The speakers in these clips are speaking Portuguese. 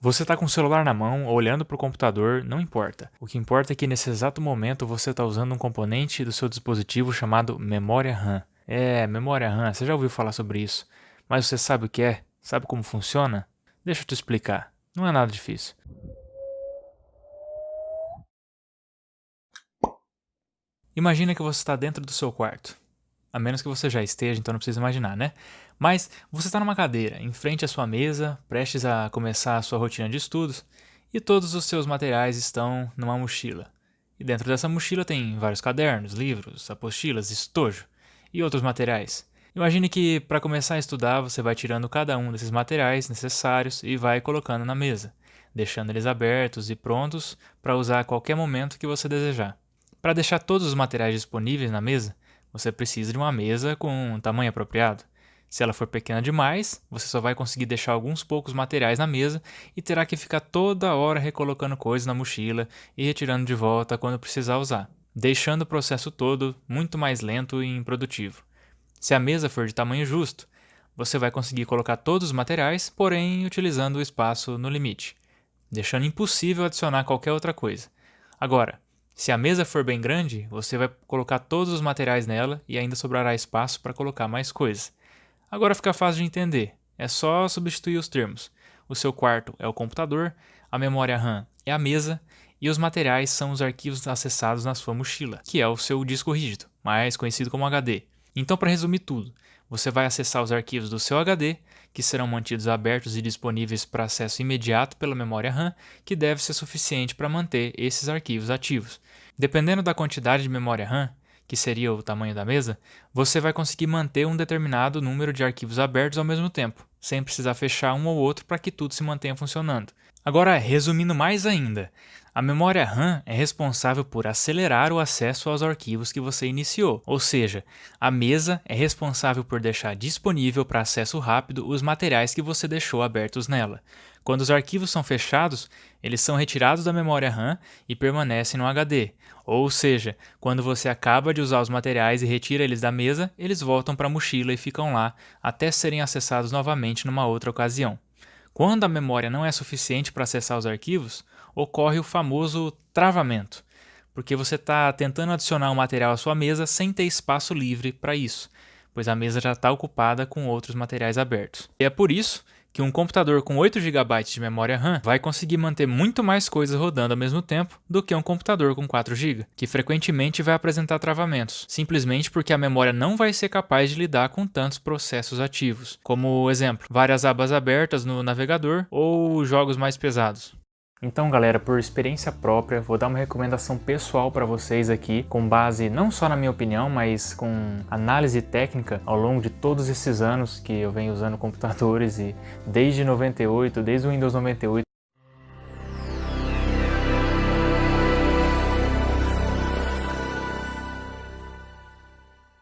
Você está com o celular na mão, olhando para o computador, não importa. O que importa é que nesse exato momento você está usando um componente do seu dispositivo chamado memória RAM. Memória RAM, você já ouviu falar sobre isso. Mas você sabe o que é? Sabe como funciona? Deixa eu te explicar. Não é nada difícil. Imagina que você está dentro do seu quarto. A menos que você já esteja, então não precisa imaginar, né? Mas você está numa cadeira, em frente à sua mesa, prestes a começar a sua rotina de estudos, e todos os seus materiais estão numa mochila. E dentro dessa mochila tem vários cadernos, livros, apostilas, estojo e outros materiais. Imagine que para começar a estudar você vai tirando cada um desses materiais necessários e vai colocando na mesa, deixando eles abertos e prontos para usar a qualquer momento que você desejar. Para deixar todos os materiais disponíveis na mesa, você precisa de uma mesa com um tamanho apropriado. Se ela for pequena demais, você só vai conseguir deixar alguns poucos materiais na mesa e terá que ficar toda hora recolocando coisas na mochila e retirando de volta quando precisar usar, deixando o processo todo muito mais lento e improdutivo. Se a mesa for de tamanho justo, você vai conseguir colocar todos os materiais, porém utilizando o espaço no limite, deixando impossível adicionar qualquer outra coisa. Agora, se a mesa for bem grande, você vai colocar todos os materiais nela e ainda sobrará espaço para colocar mais coisas. Agora fica fácil de entender, é só substituir os termos. O seu quarto é o computador, a memória RAM é a mesa e os materiais são os arquivos acessados na sua mochila, que é o seu disco rígido, mais conhecido como HD. Então, para resumir tudo, você vai acessar os arquivos do seu HD, que serão mantidos abertos e disponíveis para acesso imediato pela memória RAM, que deve ser suficiente para manter esses arquivos ativos. Dependendo da quantidade de memória RAM, que seria o tamanho da mesa, você vai conseguir manter um determinado número de arquivos abertos ao mesmo tempo, sem precisar fechar um ou outro para que tudo se mantenha funcionando. Agora, resumindo mais ainda, a memória RAM é responsável por acelerar o acesso aos arquivos que você iniciou, ou seja, a mesa é responsável por deixar disponível para acesso rápido os materiais que você deixou abertos nela. Quando os arquivos são fechados, eles são retirados da memória RAM e permanecem no HD. Ou seja, quando você acaba de usar os materiais e retira eles da mesa, eles voltam para a mochila e ficam lá até serem acessados novamente numa outra ocasião. Quando a memória não é suficiente para acessar os arquivos, ocorre o famoso travamento, porque você está tentando adicionar um material à sua mesa sem ter espaço livre para isso, pois a mesa já está ocupada com outros materiais abertos. E é por isso que um computador com 8 GB de memória RAM vai conseguir manter muito mais coisas rodando ao mesmo tempo do que um computador com 4 GB, que frequentemente vai apresentar travamentos, simplesmente porque a memória não vai ser capaz de lidar com tantos processos ativos, como exemplo, várias abas abertas no navegador ou jogos mais pesados. Então, galera, por experiência própria, vou dar uma recomendação pessoal para vocês aqui, com base não só na minha opinião, mas com análise técnica ao longo de todos esses anos que eu venho usando computadores e desde 98, desde o Windows 98,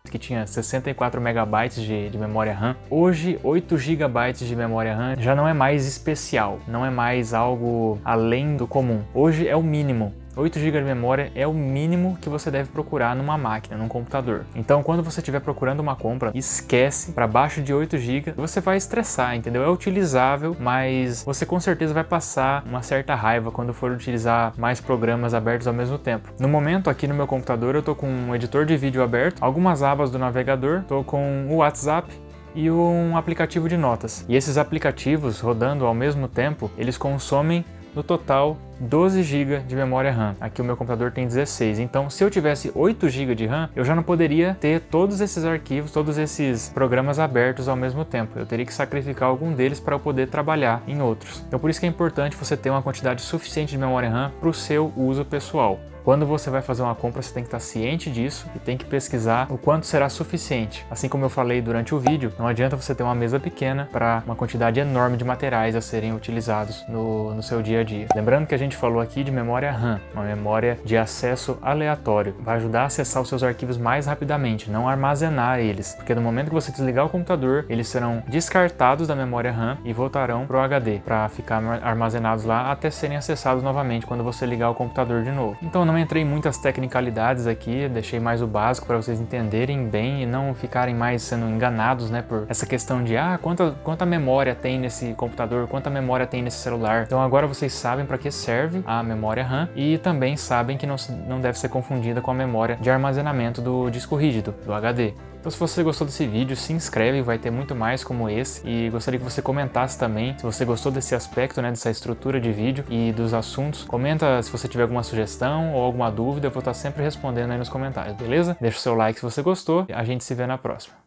que tinha 64 megabytes de memória RAM. Hoje, 8 gigabytes de memória RAM já não é mais especial, não é mais algo além do comum. Hoje é o mínimo. 8 GB de memória é o mínimo que você deve procurar numa máquina, num computador. Então, quando você estiver procurando uma compra, esquece, para baixo de 8 GB, você vai estressar, entendeu? É utilizável, mas você com certeza vai passar uma certa raiva quando for utilizar mais programas abertos ao mesmo tempo. No momento, aqui no meu computador, eu tô com um editor de vídeo aberto, algumas abas do navegador, tô com o WhatsApp e um aplicativo de notas. E esses aplicativos rodando ao mesmo tempo, eles consomem no total 12 GB de memória RAM. Aqui o meu computador tem 16, então se eu tivesse 8 GB de RAM, eu já não poderia ter todos esses arquivos, todos esses programas abertos ao mesmo tempo. Eu teria que sacrificar algum deles para eu poder trabalhar em outros. Então por isso que é importante você ter uma quantidade suficiente de memória RAM para o seu uso pessoal. Quando você vai fazer uma compra, você tem que estar ciente disso e tem que pesquisar o quanto será suficiente. Assim como eu falei durante o vídeo, não adianta você ter uma mesa pequena para uma quantidade enorme de materiais a serem utilizados no seu dia a dia. Lembrando que a gente falou aqui de memória RAM, uma memória de acesso aleatório. Vai ajudar a acessar os seus arquivos mais rapidamente, não armazenar eles. Porque no momento que você desligar o computador, eles serão descartados da memória RAM e voltarão para o HD, para ficar armazenados lá até serem acessados novamente quando você ligar o computador de novo. Então não não entrei em muitas tecnicalidades aqui, deixei mais o básico para vocês entenderem bem e não ficarem mais sendo enganados, né, por essa questão de quanta memória tem nesse computador, quanta memória tem nesse celular. Então agora vocês sabem para que serve a memória RAM e também sabem que não deve ser confundida com a memória de armazenamento do disco rígido, do HD. Então se você gostou desse vídeo, se inscreve, vai ter muito mais como esse, e gostaria que você comentasse também se você gostou desse aspecto, né, dessa estrutura de vídeo e dos assuntos. Comenta se você tiver alguma sugestão ou alguma dúvida, eu vou estar sempre respondendo aí nos comentários, beleza? Deixa o seu like se você gostou e a gente se vê na próxima.